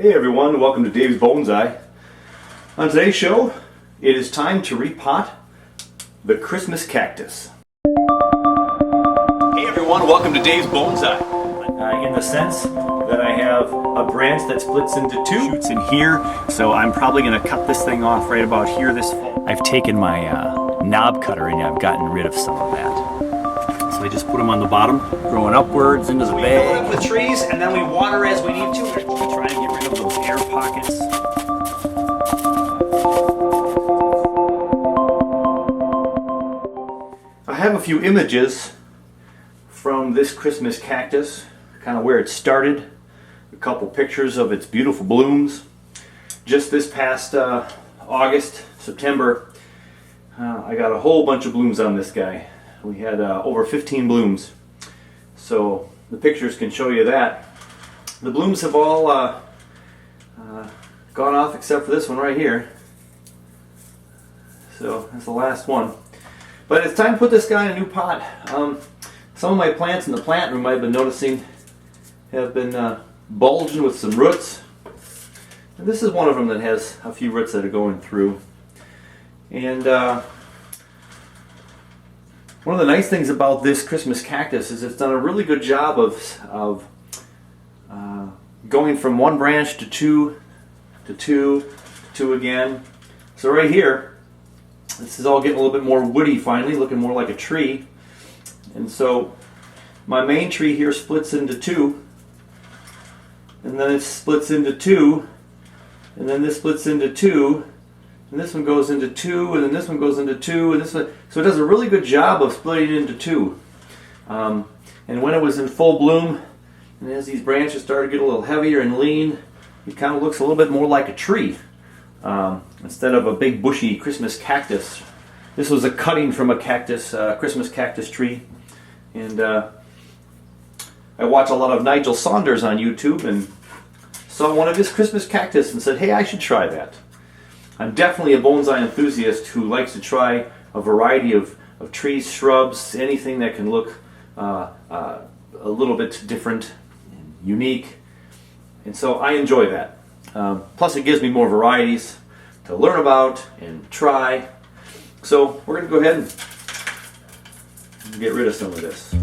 Hey everyone, welcome to Dave's Bonsai. On today's show, it is time to repot the Christmas cactus. Hey everyone, welcome to Dave's Bonsai. In the sense that I have a branch that splits into two shoots in here, so I'm probably going to cut this thing off right about here this fall. I've taken my knob cutter and I've gotten rid of some of that. So I just put them on the bottom, growing upwards into the bag. We fill up the trees and then we water as we need to. We try to get rid of those air pockets. I have a few images from this Christmas cactus, kind of where it started, a couple pictures of its beautiful blooms. Just this past August, September, I got a whole bunch of blooms on this guy. We had over 15 blooms, so the pictures can show you that. The blooms have all gone off except for this one right here, so that's the last one. But it's time to put this guy in a new pot. Some of my plants in the plant room I've been noticing have been bulging with some roots. And this is one of them that has a few roots that are going through. And one of the nice things about this Christmas cactus is it's done a really good job of going from one branch to two, to two, to two again. So right here, this is all getting a little bit more woody finally, looking more like a tree. And so my main tree here splits into two, and then it splits into two, and then this splits into two, and this one goes into two, and then this one goes into two, and this one. So it does a really good job of splitting into two. And when it was in full bloom, and as these branches started to get a little heavier and lean, it kind of looks a little bit more like a tree. Instead of a big bushy Christmas cactus. This was a cutting from a cactus, Christmas cactus tree. And I watch a lot of Nigel Saunders on YouTube and saw one of his Christmas cactus and said, hey, I should try that. I'm definitely a bonsai enthusiast who likes to try a variety of trees, shrubs, anything that can look a little bit different and unique. And so I enjoy that. Plus it gives me more varieties to learn about and try. So we're going to go ahead and get rid of some of this.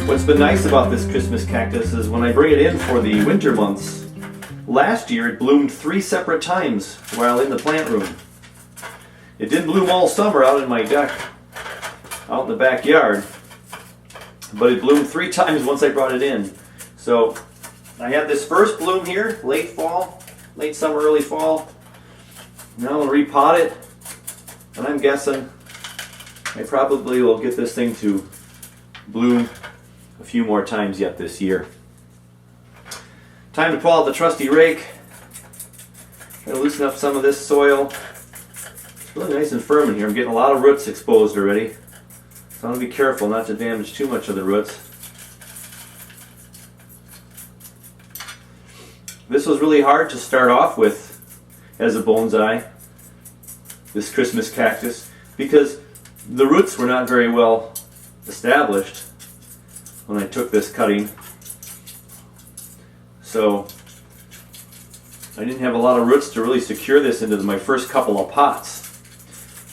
What's been nice about this Christmas cactus is when I bring it in for the winter months, last year it bloomed 3 separate times while in the plant room. It didn't bloom all summer out in my deck, out in the backyard, but it bloomed 3 times once I brought it in. So I had this first bloom here, late fall, late summer, early fall. Now I'll repot it, and I'm guessing I probably will get this thing to bloom a few more times yet this year. Time to pull out the trusty rake. Try to loosen up some of this soil. It's really nice and firm in here. I'm getting a lot of roots exposed already. So I want to be careful not to damage too much of the roots. This was really hard to start off with as a bonsai, this Christmas cactus, because the roots were not very well established when I took this cutting. So I didn't have a lot of roots to really secure this into my first couple of pots.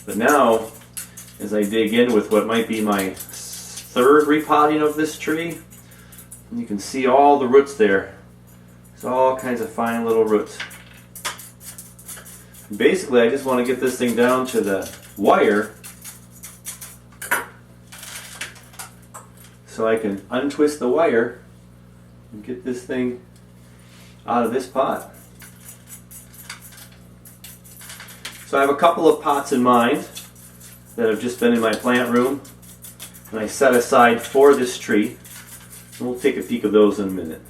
But now, as I dig in with what might be my 3rd repotting of this tree, you can see all the roots there. There's all kinds of fine little roots. Basically, I just want to get this thing down to the wire so I can untwist the wire and get this thing out of this pot. So I have a couple of pots in mind that have just been in my plant room and I set aside for this tree. And we'll take a peek of those in a minute.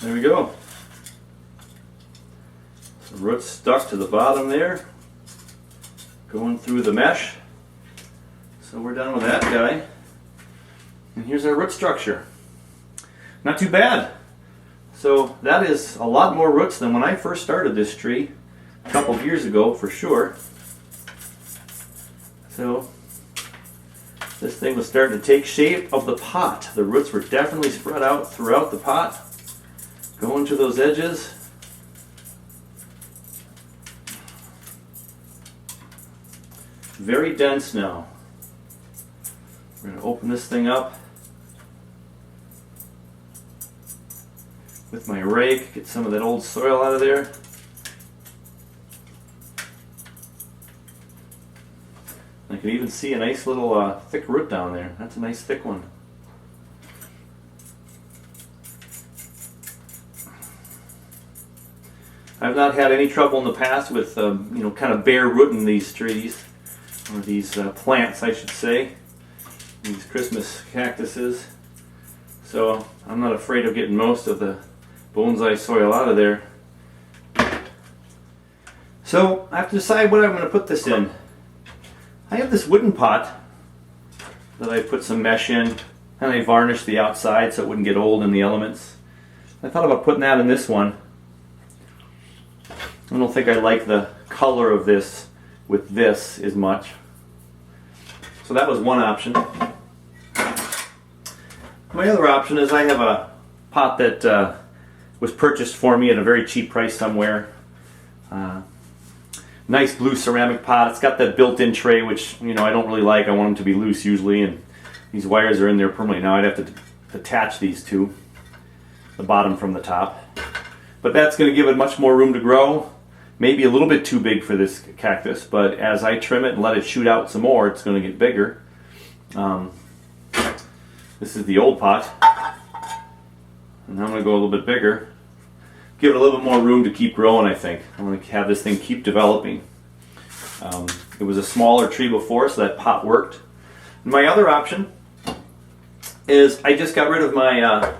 There we go. Some roots stuck to the bottom there, going through the mesh. So we're done with that guy. And here's our root structure. Not too bad. So that is a lot more roots than when I first started this tree a couple of years ago, for sure. So this thing was starting to take shape of the pot. The roots were definitely spread out throughout the pot, going to those edges. Very dense now. We're going to open this thing up with my rake, get some of that old soil out of there. I can even see a nice little thick root down there. That's a nice thick one. I've not had any trouble in the past with kind of bare rooting these trees, or these plants, I should say, these Christmas cactuses. So I'm not afraid of getting most of the bonsai soil out of there. So I have to decide what I'm going to put this in. I have this wooden pot that I put some mesh in, and I varnished the outside so it wouldn't get old in the elements. I thought about putting that in this one. I don't think I like the color of this with this as much. So that was one option. My other option is I have a pot that was purchased for me at a very cheap price somewhere. Nice blue ceramic pot. It's got that built-in tray, which I don't really like. I want them to be loose usually, and these wires are in there permanently. Now I'd have to attach these two, the bottom from the top. But that's going to give it much more room to grow. Maybe a little bit too big for this cactus, but as I trim it and let it shoot out some more, it's going to get bigger. This is the old pot, and I'm going to go a little bit bigger. Give it a little bit more room to keep growing, I think. I want to have this thing keep developing. It was a smaller tree before, so that pot worked. And my other option is I just got rid of my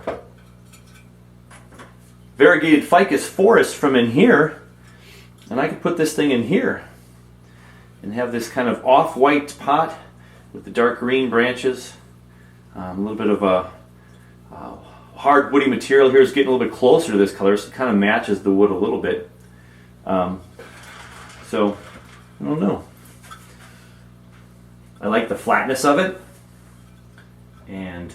variegated ficus forest from in here, and I could put this thing in here and have this kind of off-white pot with the dark green branches. A little bit of a hard woody material here is getting a little bit closer to this color, so it kind of matches the wood a little bit. So, I don't know. I like the flatness of it, and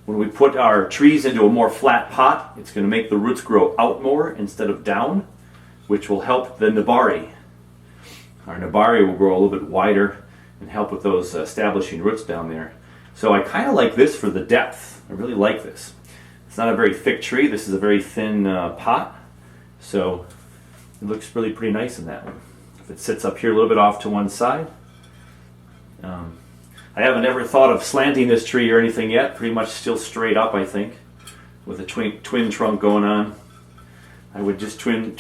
when we put our trees into a more flat pot, it's going to make the roots grow out more instead of down, which will help the nabari. Our nabari will grow a little bit wider and help with those establishing roots down there. So I kind of like this for the depth. I really like this. It's not a very thick tree. This is a very thin pot, so it looks really pretty nice in that one. If it sits up here a little bit off to one side. I haven't ever thought of slanting this tree or anything yet. Pretty much still straight up, I think, with a twin trunk going on. I would just trim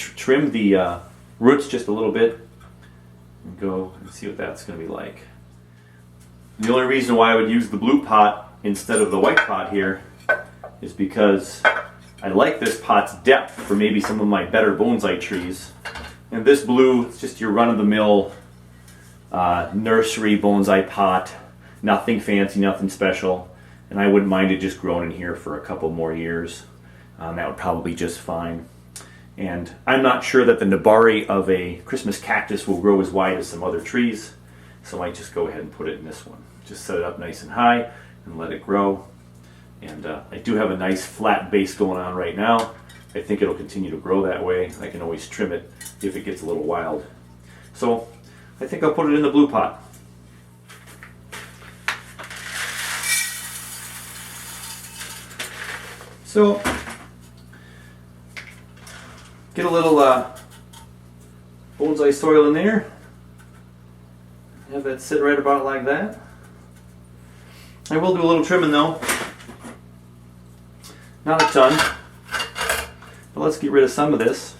the roots just a little bit and go and see what that's going to be like. The only reason why I would use the blue pot instead of the white pot here is because I like this pot's depth for maybe some of my better bonsai trees. And this blue, it's just your run-of-the-mill nursery bonsai pot. Nothing fancy, nothing special. And I wouldn't mind it just growing in here for a couple more years. That would probably be just fine. And I'm not sure that the nabari of a Christmas cactus will grow as wide as some other trees. So I might just go ahead and put it in this one. Just set it up nice and high and let it grow. And I do have a nice flat base going on right now. I think it'll continue to grow that way. I can always trim it if it gets a little wild. So I think I'll put it in the blue pot. So get a little bonsai soil in there. Have that sit right about like that. I will do a little trimming though. Not a ton. But let's get rid of some of this.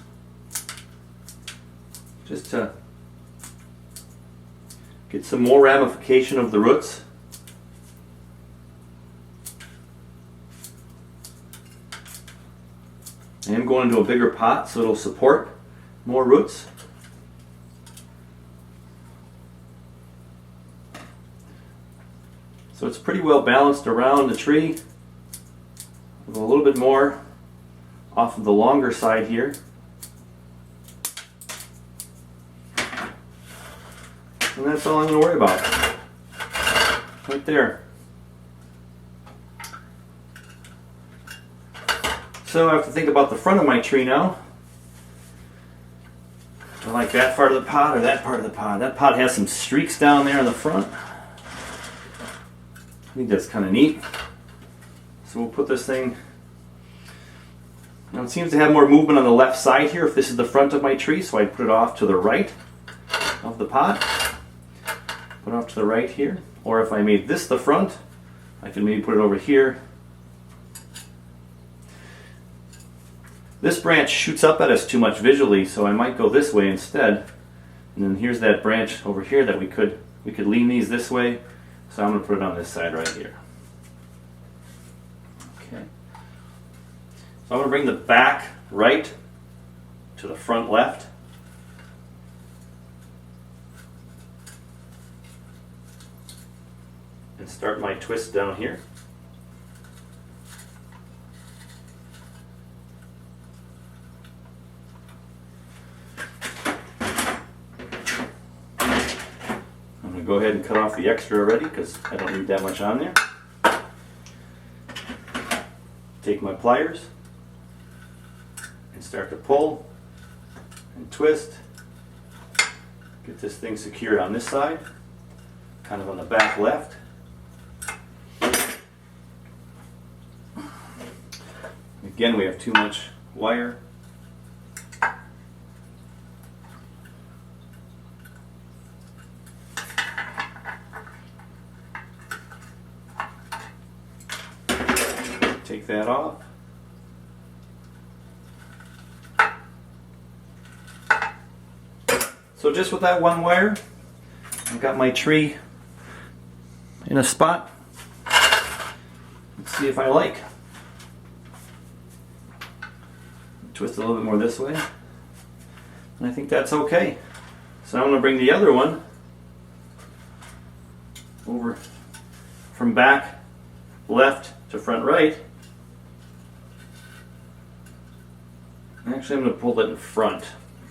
Just to get some more ramification of the roots. I am going into a bigger pot so it'll support more roots. So it's pretty well balanced around the tree. With a little bit more off of the longer side here. And that's all I'm going to worry about. Right there. So I have to think about the front of my tree now. I like that part of the pot or that part of the pot. That pot has some streaks down there in the front. I think that's kind of neat. So we'll put this thing, now it seems to have more movement on the left side here if this is the front of my tree, so I put it off to the right of the pot. Put it off to the right here. Or if I made this the front, I could maybe put it over here. This branch shoots up at us too much visually, so I might go this way instead. And then here's that branch over here that we could lean these this way. So I'm going to put it on this side right here. Okay. So I'm going to bring the back right to the front left. And start my twist down here. Go ahead and cut off the extra already because I don't need that much on there. Take my pliers and start to pull and twist. Get this thing secured on this side, kind of on the back left. Again, we have too much wire. Take that off. So just with that one wire, I've got my tree in a spot. Let's see if I like. Twist a little bit more this way. And I think that's okay. So I'm going to bring the other one over from back left to front right. Actually, I'm going to pull that in front.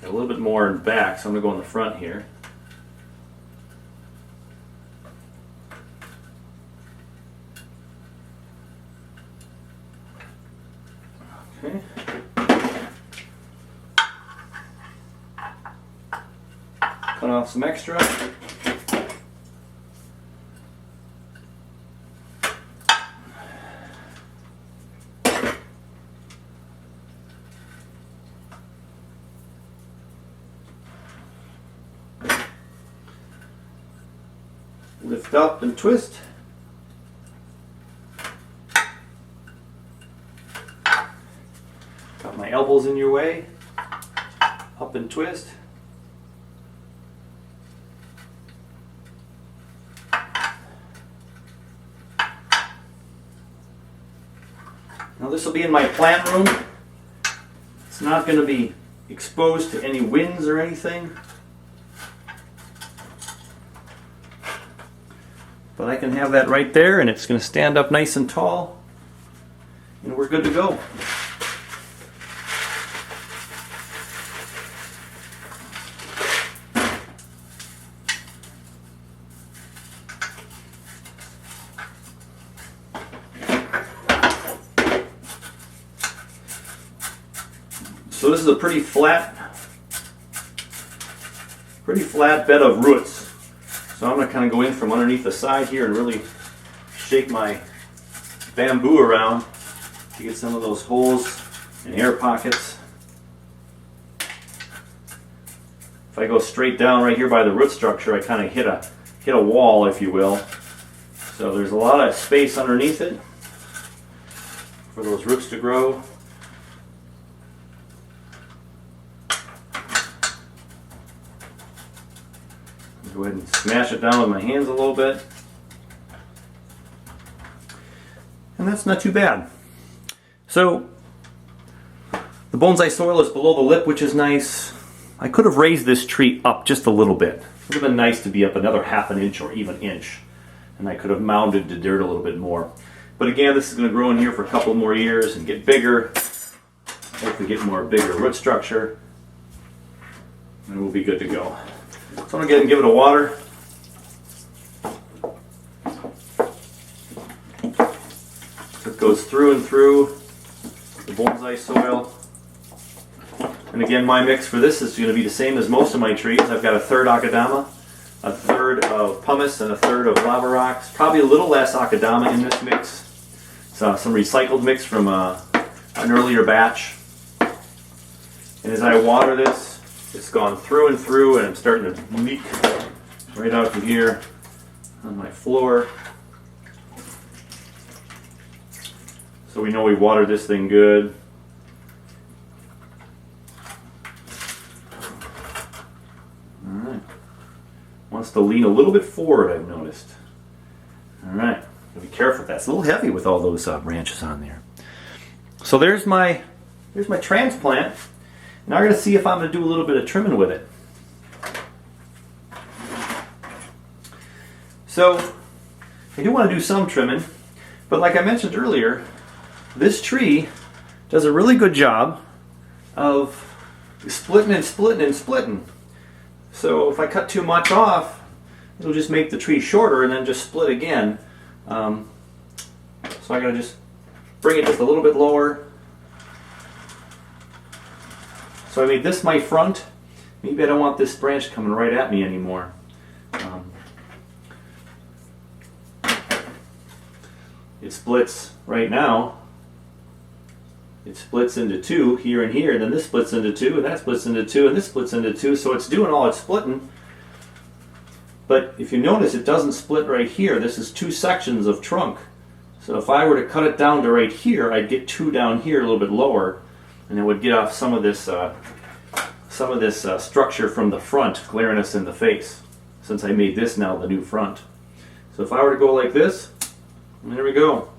A little bit more in back, so I'm going to go in the front here. Okay. Cut off some extra. Lift up and twist. Got my elbows in your way. Up and twist. Now this will be in my plant room. It's not going to be exposed to any winds or anything. But I can have that right there and it's going to stand up nice and tall and we're good to go. So this is a pretty flat bed of roots. So I'm going to kind of go in from underneath the side here and really shake my bamboo around to get some of those holes and air pockets. If I go straight down right here by the root structure, I kind of hit a wall, if you will. So there's a lot of space underneath it for those roots to grow. Go ahead and smash it down with my hands a little bit. And that's not too bad. So The bonsai soil is below the lip, which is nice. I could have raised this tree up just a little bit. It would have been nice to be up another ½ an inch or even inch. And I could have mounded the dirt a little bit more. But again, this is going to grow in here for a couple more years and get bigger. Hopefully get more bigger root structure. And we'll be good to go. So I'm going to get and give it a water. So it goes through and through the bonsai soil. And again, my mix for this is going to be the same as most of my trees. I've got a third akadama, a third of pumice, and a third of lava rocks. Probably a little less akadama in this mix. So some recycled mix from an earlier batch. And as I water this, it's gone through and through, and I'm starting to leak right out from here on my floor. So we know we watered this thing good. Alright. Wants to lean a little bit forward, I've noticed. Alright. Be careful with that. It's a little heavy with all those branches on there. So there's my transplant. Now we're going to see if I'm going to do a little bit of trimming with it. So I do want to do some trimming, but like I mentioned earlier, this tree does a really good job of splitting and splitting and splitting. So if I cut too much off, it'll just make the tree shorter and then just split again. So I gotta just bring it just a little bit lower. So I made this my front. Maybe I don't want this branch coming right at me anymore. It splits right now. It splits into two here and here, and then this splits into two, and that splits into two, and this splits into two. So it's doing all its splitting. But if you notice, it doesn't split right here. This is two sections of trunk. So if I were to cut it down to right here, I'd get two down here a little bit lower, and it would get off some of this structure from the front, glaring us in the face, since I made this now the new front. So if I were to go like this, there we go.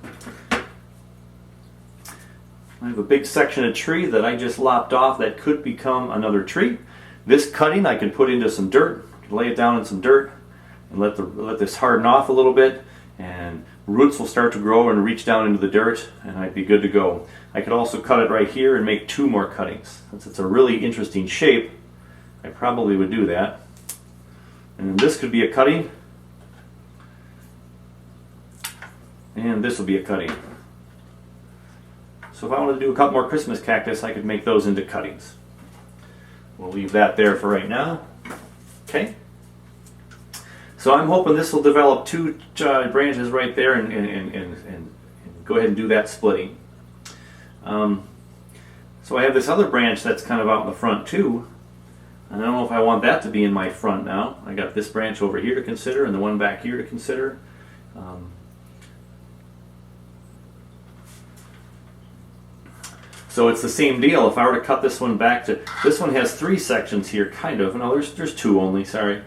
I have a big section of tree that I just lopped off that could become another tree. This cutting I can put into some dirt, lay it down in some dirt, and let this harden off a little bit, and roots will start to grow and reach down into the dirt, and I'd be good to go. I could also cut it right here and make two more cuttings. Since it's a really interesting shape, I probably would do that. And this could be a cutting, and this will be a cutting. So if I wanted to do a couple more Christmas cactus, I could make those into cuttings. We'll leave that there for right now. Okay. So I'm hoping this will develop two branches right there and go ahead and do that splitting. So I have this other branch that's kind of out in the front too. And I don't know if I want that to be in my front now. I got this branch over here to consider and the one back here to consider. So it's the same deal. If I were to cut this one back to, this one has three sections here, kind of. No, there's two only, sorry.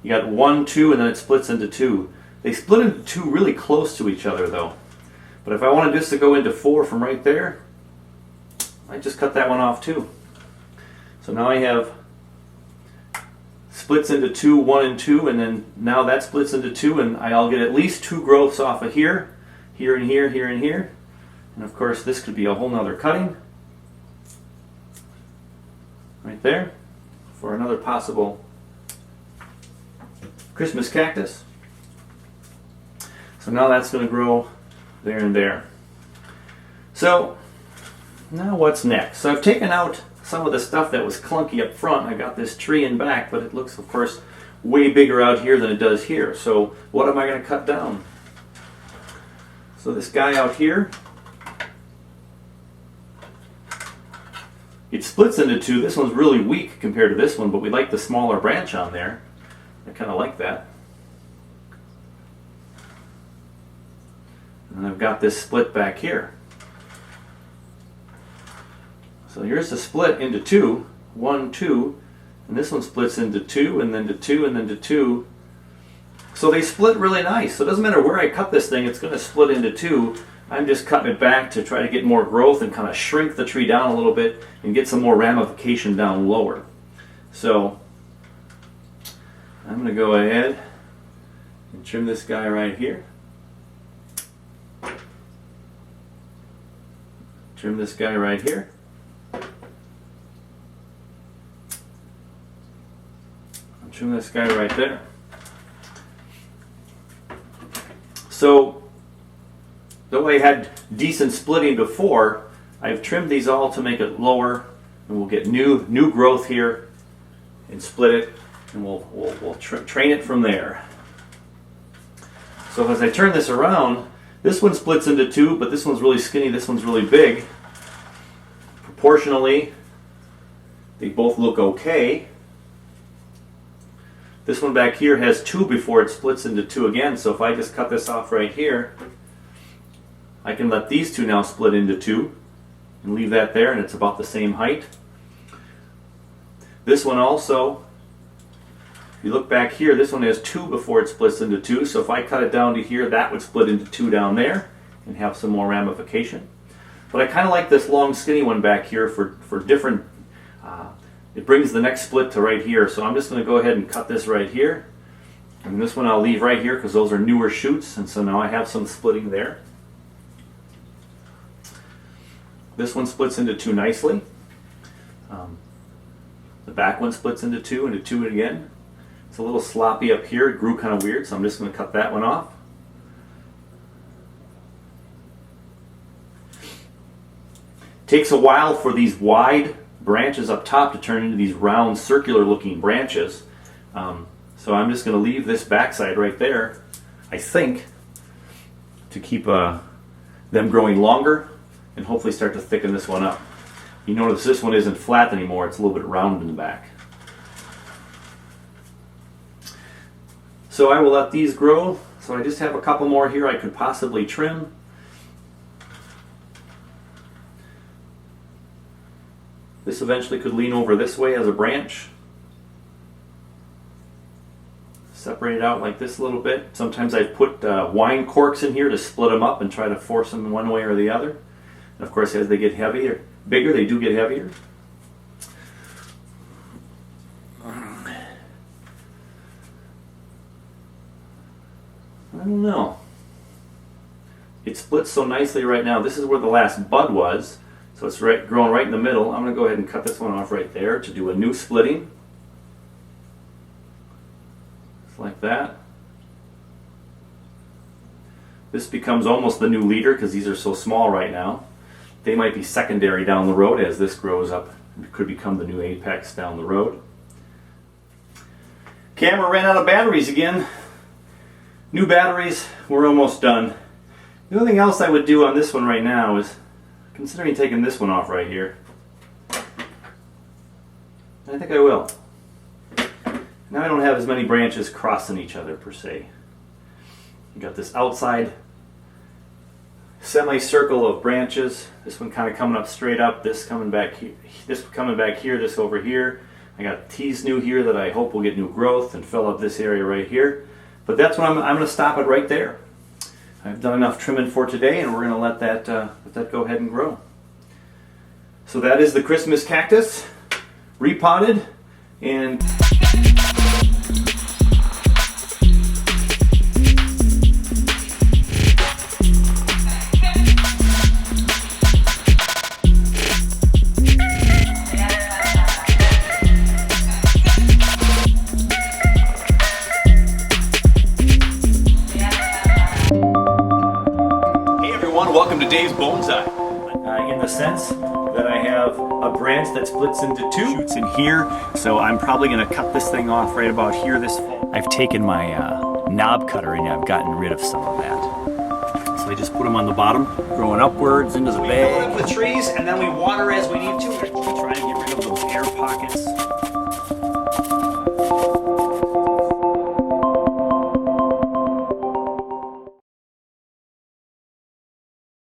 You got 1, 2, and then it splits into two. They split into two really close to each other though. But if I wanted this to go into 4 from right there, I just cut that one off too. So now I have splits into 2, 1 and 2, and then now that splits into 2, and I'll get at least 2 growths off of here, here and here, here and here. And of course this could be a whole nother cutting. Right there for another possible Christmas cactus. So now that's going to grow there and there. So now what's next? So I've taken out some of the stuff that was clunky up front. I got this tree in back, but it looks of course way bigger out here than it does here. So what am I going to cut down? So this guy out here, it splits into two. This one's really weak compared to this one, but we like the smaller branch on there. I kind of like that. And I've got this split back here. So here's the split into 2, 1, 2, and this one splits into 2, and then to 2, and then to 2. So they split really nice. So it doesn't matter where I cut this thing, it's going to split into 2. I'm just cutting it back to try to get more growth and kind of shrink the tree down a little bit and get some more ramification down lower. So I'm going to go ahead and trim this guy right here. Trim this guy right here. And trim this guy right there. So, though I had decent splitting before, I've trimmed these all to make it lower, and we'll get new growth here and split it, and we'll train it from there. So as I turn this around, this one splits into two, but this one's really skinny, this one's really big. Proportionally, they both look okay. This one back here has two before it splits into two again, so if I just cut this off right here, I can let these two now split into two and leave that there, and it's about the same height. This one also, if you look back here, this one has two before it splits into two, so if I cut it down to here, that would split into two down there and have some more ramification. But I kind of like this long skinny one back here for different, it brings the next split to right here, so I'm just going to go ahead and cut this right here. And this one I'll leave right here because those are newer shoots, and so now I have some splitting there. This one splits into two nicely. The back one splits into two again. It's a little sloppy up here, it grew kind of weird, so I'm just going to cut that one off. Takes a while for these wide branches up top to turn into these round circular looking branches. So I'm just going to leave this backside right there, I think, to keep them growing longer and hopefully start to thicken this one up. You notice this one isn't flat anymore, it's a little bit round in the back. So I will let these grow. So I just have a couple more here I could possibly trim. This eventually could lean over this way as a branch. Separate it out like this a little bit. Sometimes I put wine corks in here to split them up and try to force them in one way or the other. And of course, as they get heavier, bigger, they do get heavier. I don't know. It splits so nicely right now. This is where the last bud was. So it's growing right in the middle. I'm going to go ahead and cut this one off right there to do a new splitting. Just like that. This becomes almost the new leader because these are so small right now. They might be secondary down the road as this grows up. It could become the new apex down the road. Camera ran out of batteries again. New batteries, we're almost done. The only thing else I would do on this one right now is considering taking this one off right here. I think I will. Now I don't have as many branches crossing each other per se. You got this outside semicircle of branches. This one kind of coming up straight up, this coming back here, this coming back here, this over here. I got T's new here that I hope will get new growth and fill up this area right here. But that's when I'm going to stop it right there. I've done enough trimming for today, and we're going to let that go ahead and grow. So that is the Christmas cactus, repotted, and welcome to Dave's Bonsai. In the sense that I have a branch that splits into two shoots in here, so I'm probably going to cut this thing off right about here this fall. I've taken my knob cutter and I've gotten rid of some of that. So I just put them on the bottom, growing upwards into the bag. We fill it up with trees and then we water as we need to. We try and get rid of those air pockets.